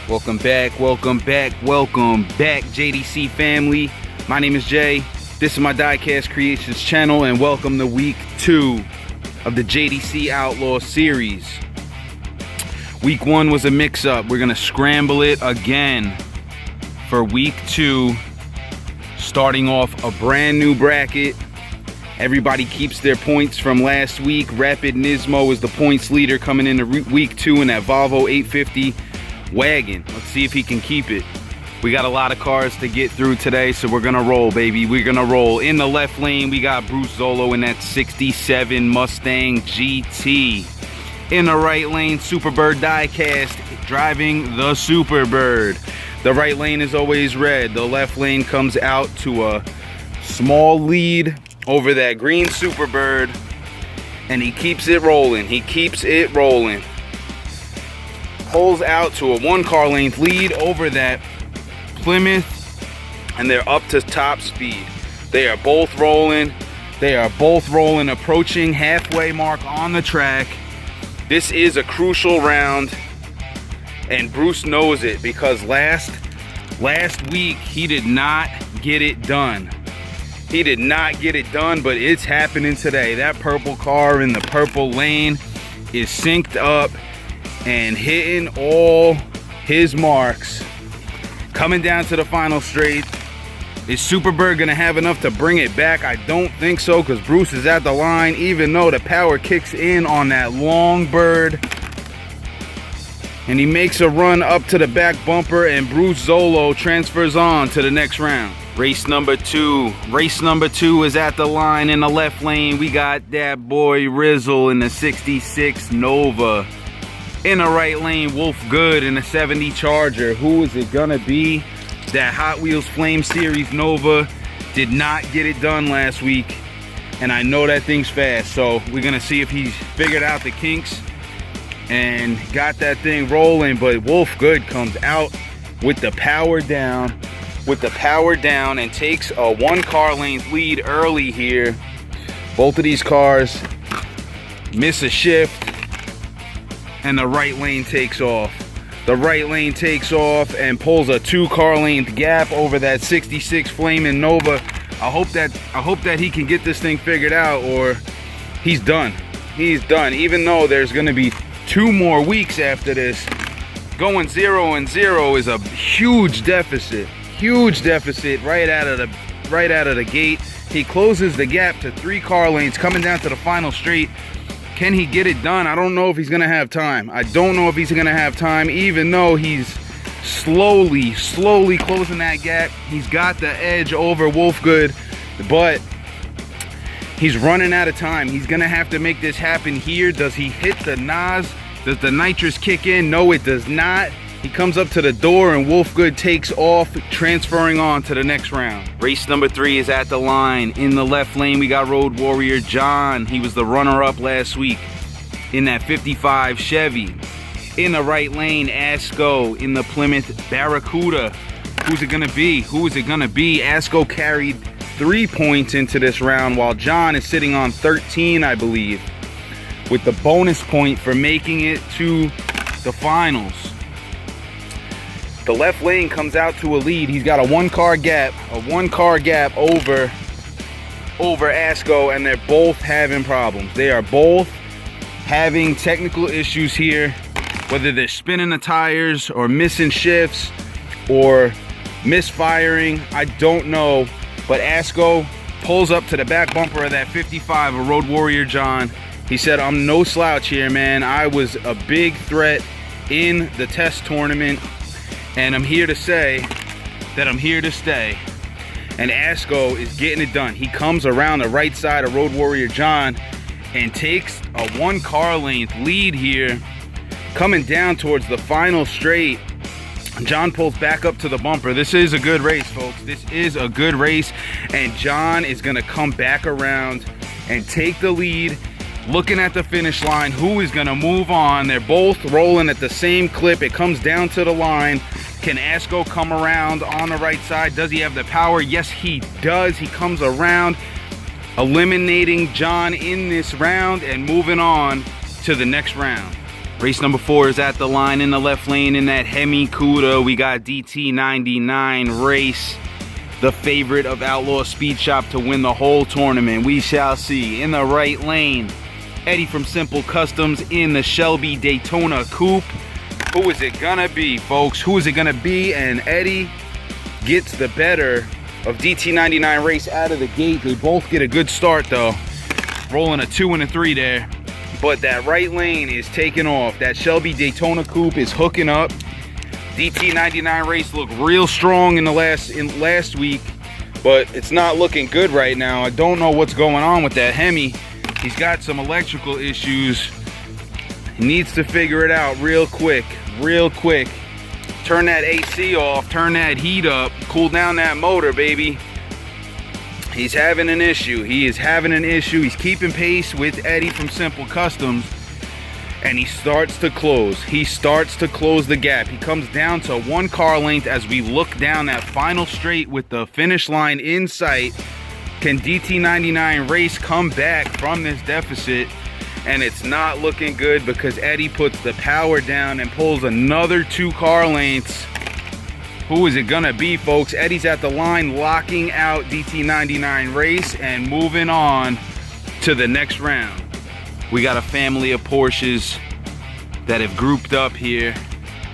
Welcome back, JDC family. My name is Jay. This is my Diecast Creations channel, and welcome to week 2 of the JDC Outlaw Series. Week 1 was a mix-up. We're gonna scramble it again for week 2, starting off a brand new bracket. Everybody keeps their points from last week. Rapid Nismo is the points leader coming into week 2 in that Volvo 850 wagon. Let's see if he can keep it. We got a lot of cars to get through today, so we're gonna roll, baby. We're gonna roll. In the left lane, we got Bruce Zolo in that 67 Mustang GT. In the right lane, Superbird Diecast driving the Superbird. The right lane is always red. The left lane comes out to a small lead over that green Superbird, and he keeps it rolling. He keeps it rolling. Pulls out to a 1 car length lead over that Plymouth, and they're up to top speed. They are both rolling. They are both rolling, approaching halfway mark on the track. This is a crucial round, and Bruce knows it because last week he did not get it done. He did not get it done, but it's happening today. That purple car in the purple lane is synced up and hitting all his marks. Coming down to the final straight. Is Superbird gonna have enough to bring it back? I don't think so, because Bruce is at the line, even though the power kicks in on that long bird. And he makes a run up to the back bumper, and Bruce Zolo transfers on to the next round. Race number 2. Race number 2 is at the line. In the left lane, we got that boy Rizzle in the 66 Nova. In the right lane, Wolf Good in the 70 Charger. Who is it gonna be? That Hot Wheels Flame Series Nova did not get it done last week, and I know that thing's fast, so we're gonna see if he's figured out the kinks and got that thing rolling. But Wolf Good comes out with the power down, and takes a 1 car length lead early here. Both of these cars miss a shift, and the right lane takes off. The right lane takes off and pulls a 2 car length gap over that 66 Flamin' Nova. I hope that he can get this thing figured out, or he's done. He's done. Even though there's gonna be 2 more weeks after this, going 0-0 is a huge deficit. Huge deficit right out of the gate. He closes the gap to 3 car lanes coming down to the final straight. Can he get it done? I don't know if he's gonna have time. I don't know if he's gonna have time, even though he's slowly closing that gap. He's got the edge over Wolfgood, but he's running out of time. He's gonna have to make this happen here. Does he hit the NOS? Does the nitrous kick in? No, it does not. He comes up to the door, and Wolfgood takes off, transferring on to the next round. Race number 3 is at the line. In the left lane, we got Road Warrior John. He was the runner-up last week in that 55 Chevy. In the right lane, Asco in the Plymouth Barracuda. Who's it gonna be? Who is it gonna be? Asco carried 3 points into this round, while John is sitting on 13, I believe, with the bonus point for making it to the finals. The left lane comes out to a lead. He's got a 1 car gap over Asco, and they're both having problems. They are both having technical issues here, whether they're spinning the tires or missing shifts or misfiring. I don't know, but Asco pulls up to the back bumper of that 55 of Road Warrior John. He said, "I'm no slouch here, man. I was a big threat in the test tournament, and I'm here to say that I'm here to stay." And Asco is getting it done. He comes around the right side of Road Warrior John and takes a 1 car length lead here. Coming down towards the final straight, John pulls back up to the bumper. This is a good race, folks. This is a good race, and John is gonna come back around and take the lead. Looking at the finish line, who is gonna move on? They're both rolling at the same clip. It comes down to the line. Can Asco come around on the right side? Does he have the power? Yes, he does. He comes around, eliminating John in this round and moving on to the next round. Race number 4 is at the line in the left lane in that Hemi Cuda. We got DT99 Race, the favorite of Outlaw Speed Shop to win the whole tournament. We shall see. In the right lane, Eddie from Simple Customs in the Shelby Daytona Coupe. Who is it gonna be, folks? Who is it gonna be? And Eddie gets the better of DT99 Race out of the gate. They both get a good start though. Rolling a 2 and a 3 there. But that right lane is taking off. That Shelby Daytona Coupe is hooking up. DT99 Race looked real strong in last week, but it's not looking good right now. I don't know what's going on with that Hemi. He's got some electrical issues. He needs to figure it out real quick, real quick. Turn that AC off, turn that heat up, cool down that motor, baby. He's having an issue. He is having an issue. He's keeping pace with Eddie from Simple Customs, and he starts to close. He starts to close the gap. He comes down to 1 car length as we look down that final straight with the finish line in sight. Can DT99 Race come back from this deficit? And it's not looking good because Eddie puts the power down and pulls another 2 car lengths. Who is it gonna be, folks? Eddie's at the line, locking out DT99 Race and moving on to the next round. We got a family of Porsches that have grouped up here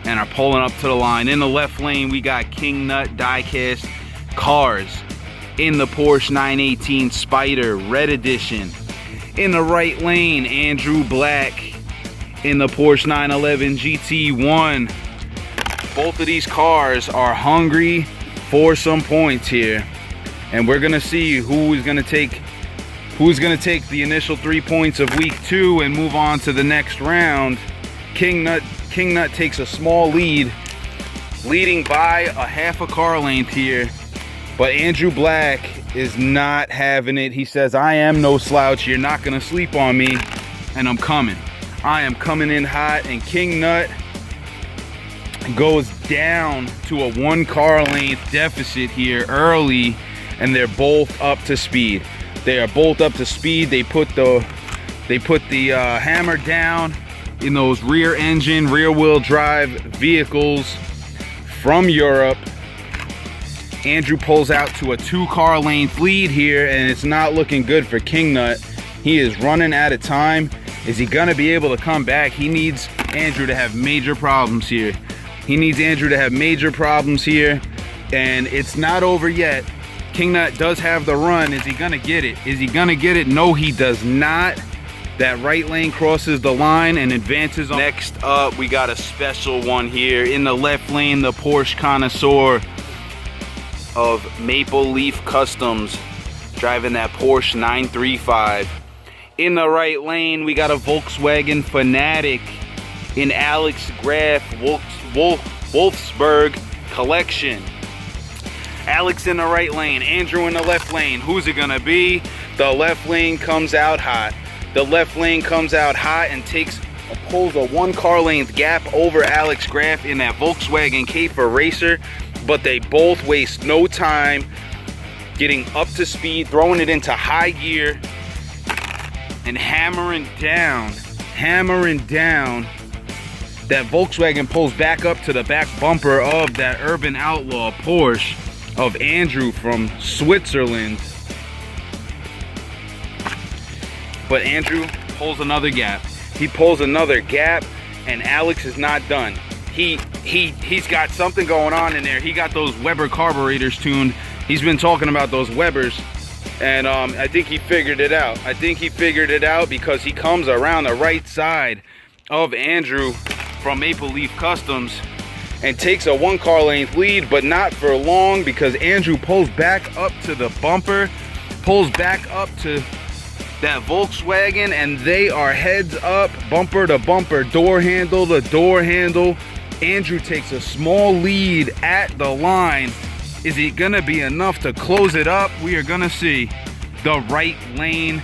and are pulling up to the line. In the left lane, we got King Nut diecast cars in the Porsche 918 Spider Red Edition. In the right lane, Andrew Black in the Porsche 911 GT1. Both of these cars are hungry for some points here, and we're gonna see who's gonna take the initial 3 points of week 2 and move on to the next round. King Nut takes a small lead, leading by a half a car length here, but Andrew Black is not having it. He says, I am no slouch, you're not gonna sleep on me, and I'm coming. I am coming in hot. And King Nut goes down to a 1 car length deficit here early, and they're both up to speed. They are both up to speed. They put the hammer down in those rear engine, rear wheel drive vehicles from Europe. Andrew pulls out to a 2 car length lead here, and it's not looking good for King Nut. He is running out of time. Is he gonna be able to come back? He needs Andrew to have major problems here. He needs Andrew to have major problems here, and it's not over yet. King Nut does have the run. Is he gonna get it? Is he gonna get it? No, he does not. That right lane crosses the line and advances on. Next up, we got a special one here. In the left lane, the Porsche connoisseur of Maple Leaf Customs, driving that Porsche 935. In the right lane, we got a Volkswagen Fanatic in Alex Graf Wolfsburg collection. Alex in the right lane, Andrew in the left lane. Who's it gonna be? The left lane comes out hot. The left lane comes out hot and pulls a 1 car length gap over Alex Graf in that Volkswagen Käfer Racer. But they both waste no time getting up to speed, throwing it into high gear, and hammering down. That Volkswagen pulls back up to the back bumper of that Urban Outlaw Porsche of Andrew from Switzerland. But Andrew pulls another gap. He pulls another gap, and Alex is not done. He's got something going on in there. He got those Weber carburetors tuned. He's been talking about those Webers, and I think he figured it out. I think he figured it out because he comes around the right side of Andrew from Maple Leaf Customs and takes a 1 car length lead, but not for long because Andrew pulls back up to the bumper, pulls back up to that Volkswagen, and they are heads up, bumper to bumper, door handle to door handle. Andrew takes a small lead at the line. Is it gonna be enough to close it up? We are gonna see. The right lane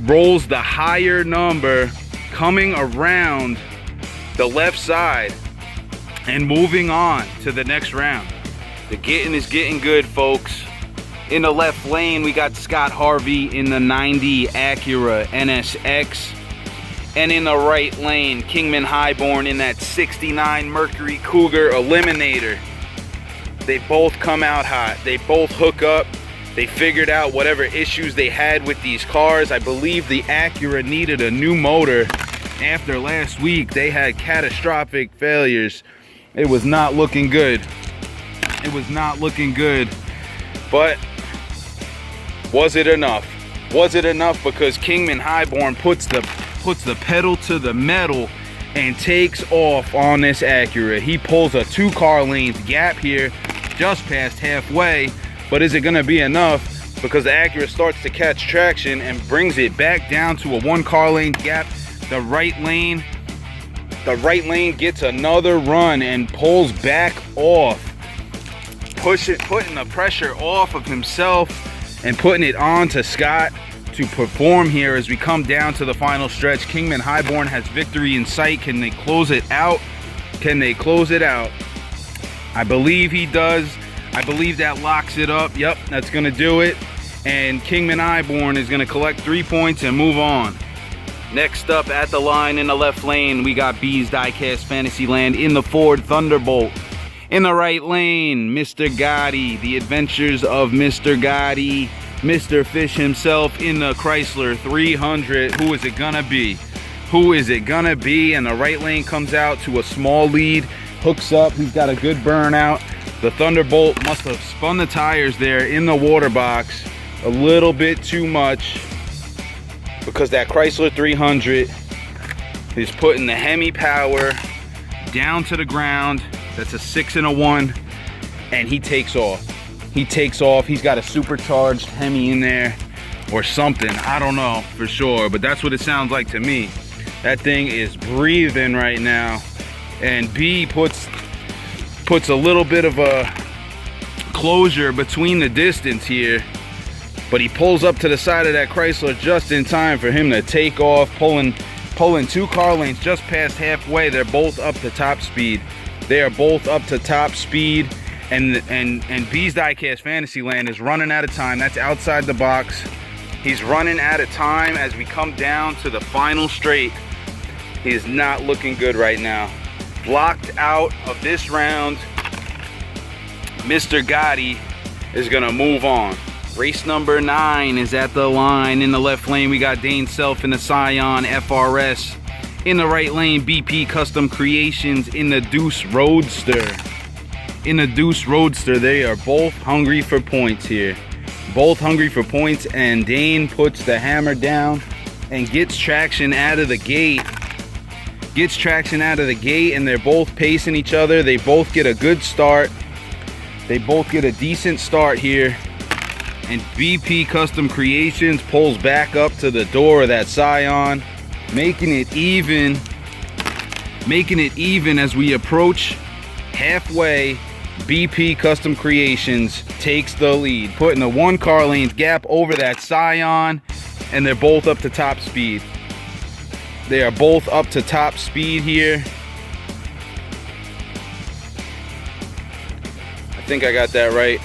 rolls the higher number, coming around the left side and moving on to the next round. The getting is getting good, folks. In the left lane, we got Scott Harvey in the 90 Acura NSX. And in the right lane, Kingman Highborn in that 69 Mercury Cougar Eliminator. They both come out hot. They both hook up. They figured out whatever issues they had with these cars. I believe the Acura needed a new motor. After last week, they had catastrophic failures. It was not looking good. It was not looking good. But was it enough? Was it enough? Because Kingman Highborn puts the pedal to the metal and takes off on this Acura. He pulls a 2 car length gap here, just past halfway. But is it going to be enough? Because the Acura starts to catch traction and brings it back down to a 1 car length gap. The right lane gets another run and pulls back off, putting the pressure off of himself and putting it on to Scott to perform here as we come down to the final stretch. Kingman Highborn has victory in sight. Can they close it out? Can they close it out? I believe he does. I believe that locks it up. Yep, that's gonna do it. And Kingman Highborn is gonna collect 3 points and move on. Next up at the line in the left lane, we got B's Diecast Fantasyland in the Ford Thunderbolt. In the right lane, Mr. Gotti, the adventures of Mr. Gotti, Mr. Fish himself in the Chrysler 300. Who is it gonna be? Who is it gonna be? And the right lane comes out to a small lead, hooks up, he's got a good burnout. The Thunderbolt must have spun the tires there in the water box a little bit too much, because that Chrysler 300 is putting the Hemi power down to the ground. That's a 6 and a 1, and he takes off. He takes off. He's got a supercharged Hemi in there or something. I don't know for sure, but that's what it sounds like to me. That thing is breathing right now. And B puts a little bit of a closure between the distance here, but he pulls up to the side of that Chrysler just in time for him to take off, pulling 2 car lengths just past halfway. They're both up to top speed. They are both up to top speed, and B's Diecast Fantasyland is running out of time. That's outside the box. He's running out of time as we come down to the final straight. He is not looking good right now. Blocked out of this round, Mr. Gotti is gonna move on. Race number 9 is at the line. In the left lane, we got Dane Self in the Scion FRS. In the right lane, BP Custom Creations in the Deuce Roadster. In the Deuce Roadster, they are both hungry for points here. Both hungry for points, and Dane puts the hammer down and gets traction out of the gate. Gets traction out of the gate, and they're both pacing each other. They both get a good start. They both get a decent start here. And BP Custom Creations pulls back up to the door of that Scion, making it even as we approach halfway. BP Custom Creations takes the lead, putting a 1 car length gap over that Scion, and they're both up to top speed. They are both up to top speed here. I think I got that right.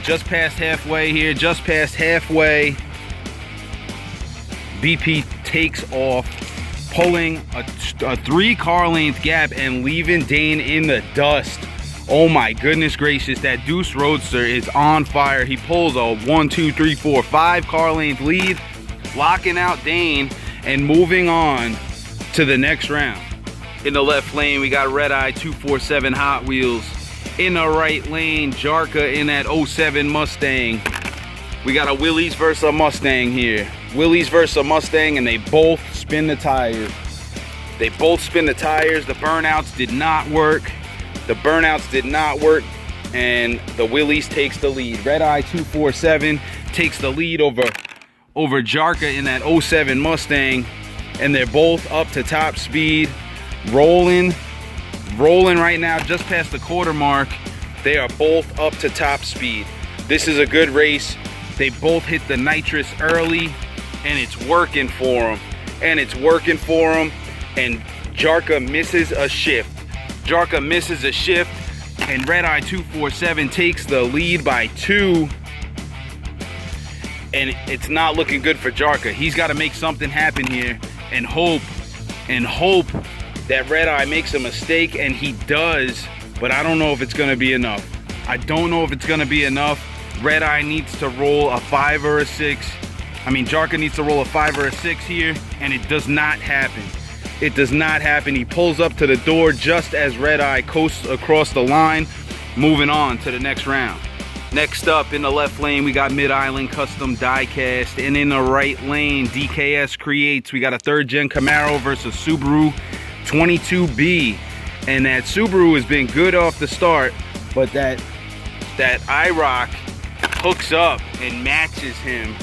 Just past halfway here, just past halfway. BP takes off, pulling a 3 car length gap and leaving Dane in the dust. Oh my goodness gracious, that Deuce Roadster is on fire. He pulls a 1, 2, 3, 4, 5 car length lead, locking out Dane and moving on to the next round. In the left lane, we got Red Eye 247 Hot Wheels. In the right lane, Jarka in that 07 Mustang. We got a Willys versus a Mustang here. Willys versus a Mustang, and they both spin the tires. They both spin the tires. The burnouts did not work. And the Willys takes the lead. Red Eye 247 takes the lead over Jarka in that 07 Mustang, and they're both up to top speed, rolling right now just past the quarter mark. They are both up to top speed. This is a good race. They both hit the nitrous early, and it's working for them. And Jarka misses a shift. And Red Eye 247 takes the lead by 2. and it's not looking good for Jarka. He's got to make something happen here and hope that Red Eye makes a mistake, and he does, but I don't know if it's going to be enough. I don't know if it's going to be enough. Red Eye needs to roll a 5 or a 6. I mean, Jarka needs to roll a 5 or a 6 here, and it does not happen. It does not happen. He pulls up to the door just as Red Eye coasts across the line, moving on to the next round. Next up, in the left lane, we got Mid-Island Custom Diecast, and in the right lane, DKS Creates. We got a 3rd Gen Camaro versus Subaru 22B, and that Subaru has been good off the start, but that IROC hooks up and matches him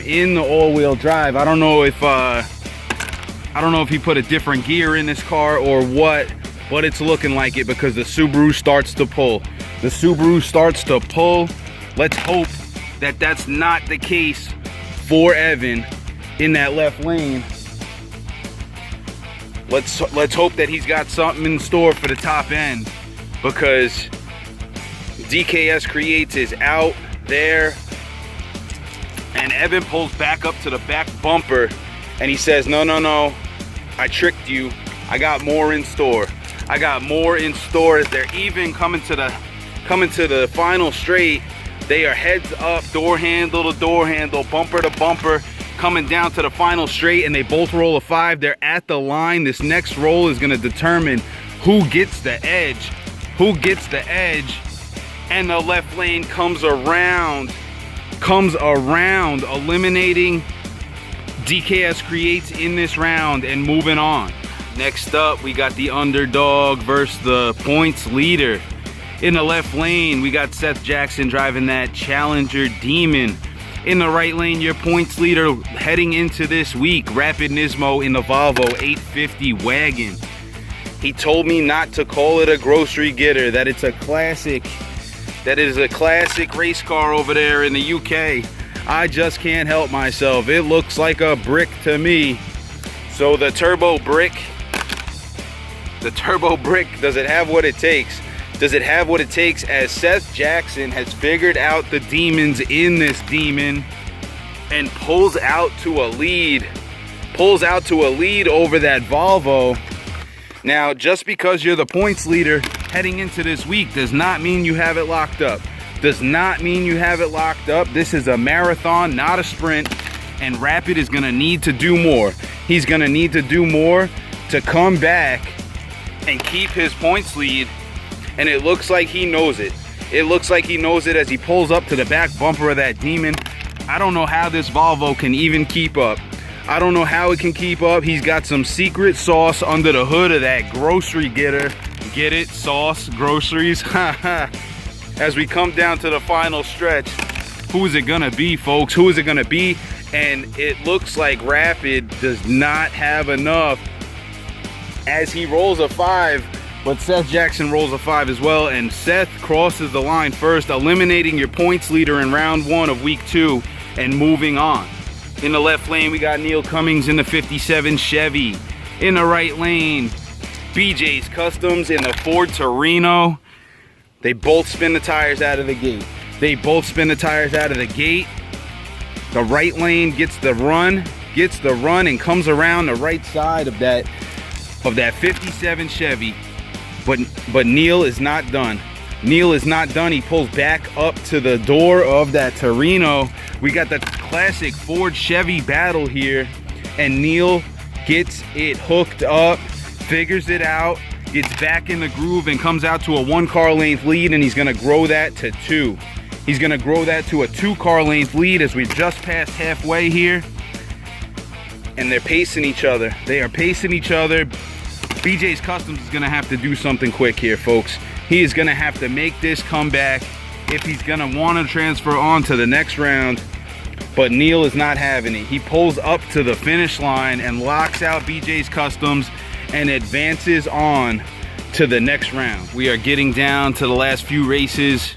in the all-wheel drive. I don't know if he put a different gear in this car or what, but it's looking like it because the Subaru starts to pull. The Subaru starts to pull. Let's hope that that's not the case for Evan in that left lane. Let's hope that he's got something in store for the top end, because DKS Creates is out there, and Evan pulls back up to the back bumper, and he says, no, I tricked you. I got more in store. I got more in store. As they're even coming to the final straight, they are heads up, door handle to door handle, bumper to bumper, coming down to the final straight, and they both roll a 5. They're at the line. This next roll is going to determine who gets the edge. And the left lane comes around, eliminating DKS Creates in this round and moving on. Next up, we got the underdog versus the points leader. In the left lane, we got Seth Jackson driving that Challenger Demon. In the right lane, your points leader heading into this week, Rapid Nismo in the Volvo 850 wagon. He told me not to call it a grocery getter, that it's a classic. That is a classic race car over there in the UK. I just can't help myself. It looks like a brick to me. So the turbo brick, does it have what it takes? Does it have what it takes, as Seth Jackson has figured out the demons in this Demon and pulls out to a lead over that Volvo. Now, just because you're the points leader heading into this week does not mean you have it locked up. This is a marathon, not a sprint, and Rapid is going to need to do more. He's going to need to do more to come back and keep his points lead, and it looks like he knows it. As he pulls up to the back bumper of that Demon. I don't know how this Volvo can even keep up. I don't know how it can keep up. He's got some secret sauce under the hood of that grocery getter. Get it? Sauce, groceries. As we come down to the final stretch, who is it gonna be, folks? Who is it gonna be? And it looks like Rapid does not have enough, as he rolls a 5, but Seth Jackson rolls a 5 as well, and Seth crosses the line first, eliminating your points leader in round 1 of week 2 and moving on. In the left lane, we got Neil Cummings in the 57 Chevy. In the right lane, BJ's Customs in the Ford Torino. They both spin the tires out of the gate. The right lane gets the run and comes around the right side of that 57 Chevy. But Neil is not done. He pulls back up to the door of that Torino. We got the classic Ford Chevy battle here, and Neil gets it hooked up, figures it out, gets back in the groove, and comes out to a 1 car length lead, and he's gonna grow that to 2. He's gonna grow that to a 2 car length lead as we just passed halfway here. And they're pacing each other. BJ's Customs is gonna have to do something quick here, folks. He is gonna have to make this comeback if he's gonna wanna transfer on to the next round. But Neil is not having it. He pulls up to the finish line and locks out BJ's Customs and advances on to the next round. We are getting down to the last few races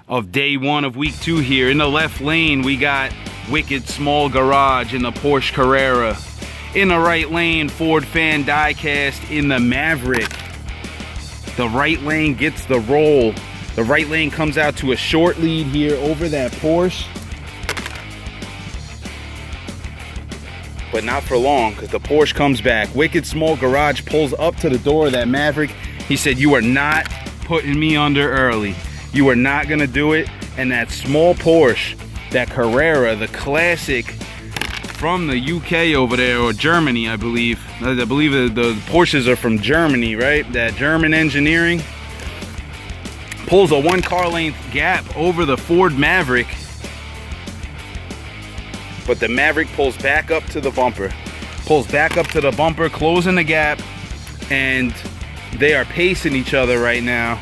of day 1 of week 2 here. In the left lane, we got Wicked Small Garage in the Porsche Carrera. In the right lane, Ford Fan Diecast in the Maverick. The right lane gets the roll. The right lane comes out to a short lead here over that Porsche. but not for long, because the Porsche comes back. Wicked Small Garage pulls up to the door of that Maverick. He said, you are not putting me under early. You are not gonna do it. And that small Porsche, that Carrera, the classic from the UK over there, or Germany, I believe. I believe the Porsches are from Germany, right? That German engineering. Pulls a 1 car length gap over the Ford Maverick. But the Maverick pulls back up to the bumper. Pulls back up to the bumper, closing the gap. And they are pacing each other right now.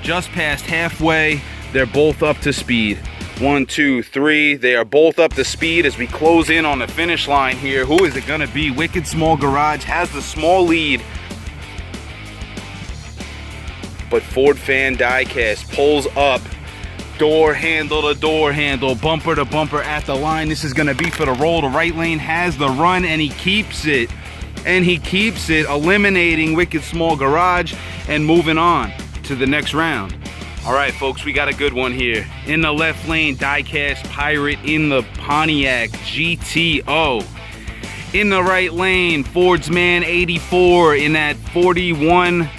Just past halfway, they're both up to speed. 1, 2, 3. They are both up to speed as we close in on the finish line here. Who is it gonna be? Wicked Small Garage has the small lead. But Ford Fan Diecast pulls up. Door handle to door handle, bumper to bumper at the line. This is gonna be for the roll. The right lane has the run, and he keeps it. And he keeps it, eliminating Wicked Small Garage and moving on to the next round. All right, folks, we got a good one here. In the left lane, Diecast Pirate in the Pontiac GTO. In the right lane, Ford's Man 84 in that 41,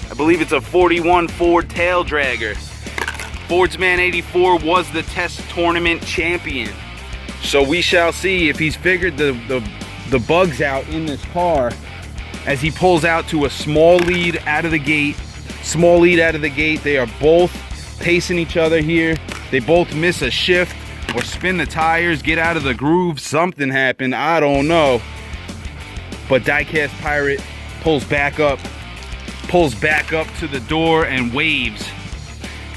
I believe it's a 41 Ford Tail Dragger. Ford's Man 84 was the test tournament champion. So we shall see if he's figured the bugs out in this car as he pulls out to a small lead out of the gate. Small lead out of the gate. They are both pacing each other here. They both miss a shift or spin the tires, get out of the groove. Something happened, I don't know. But Diecast Pirate pulls back up to the door and waves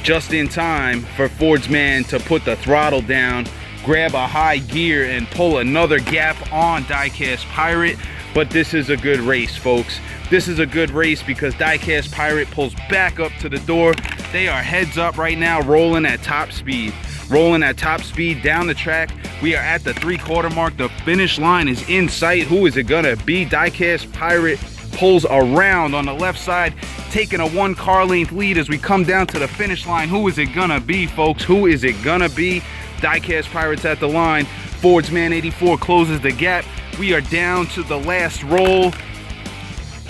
just in time for Ford's Man to put the throttle down, grab a high gear, and pull another gap on Diecast Pirate. But this is a good race, folks. This is a good race because Diecast Pirate pulls back up to the door. They are heads up right now, rolling at top speed. Rolling at top speed down the track. We are at the 3/4 mark. The finish line is in sight. Who is it gonna be? Diecast Pirate pulls around on the left side, taking a 1 car length lead as we come down to the finish line. Who is it gonna be, folks? Who is it gonna be? Diecast Pirates at the line. Ford's Man 84 closes the gap. We are down to the last roll,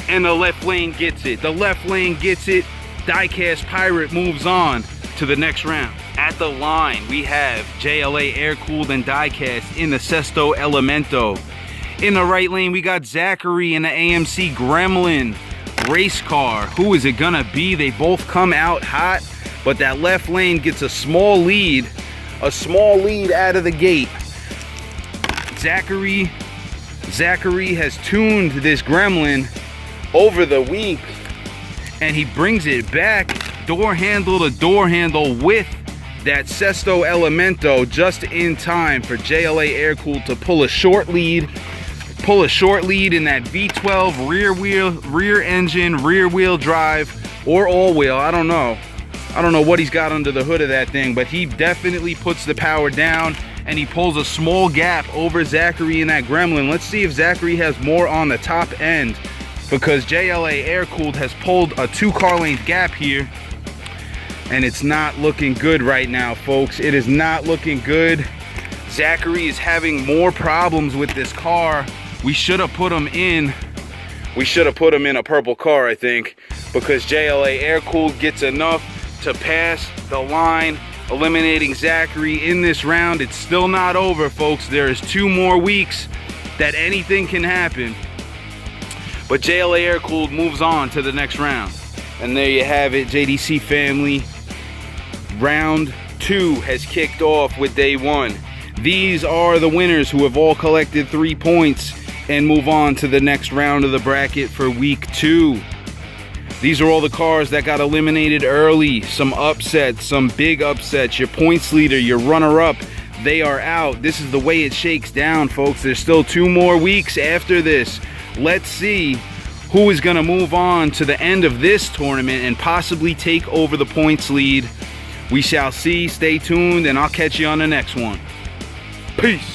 and the left lane gets it. The left lane gets it. Diecast Pirate moves on to the next round. At the line, we have JLA Air Cooled and Diecast in the Sesto Elemento. In the right lane, we got Zachary in the AMC Gremlin race car. Who is it gonna be? They both come out hot, but that left lane gets a small lead out of the gate. Zachary has tuned this Gremlin over the week, and he brings it back door handle to door handle with that Sesto Elemento just in time for JLA Air Cooled to pull a short lead in that V12 rear engine, rear wheel drive, or all wheel. I don't know what he's got under the hood of that thing, but he definitely puts the power down, and he pulls a small gap over Zachary in that Gremlin. Let's see if Zachary has more on the top end, because JLA Air Cooled has pulled a 2 car length gap here, and it's not looking good right now, folks. It is not looking good. Zachary is having more problems with this car. We should have put him in a purple car, I think, because JLA Air Cooled gets enough to pass the line, eliminating Zachary in this round. It's still not over, folks. There is 2 more weeks that anything can happen. But JLA Air Cooled moves on to the next round. And there you have it, JDC family. Round 2 has kicked off with day 1. These are the winners who have all collected 3 points and move on to the next round of the bracket for week 2. These are all the cars that got eliminated early. Some upsets, some big upsets. Your points leader, your runner-up, they are out. This is the way it shakes down, folks. There's still 2 more weeks after this. Let's see who is going to move on to the end of this tournament and possibly take over the points lead. We shall see. Stay tuned, and I'll catch you on the next one. Peace.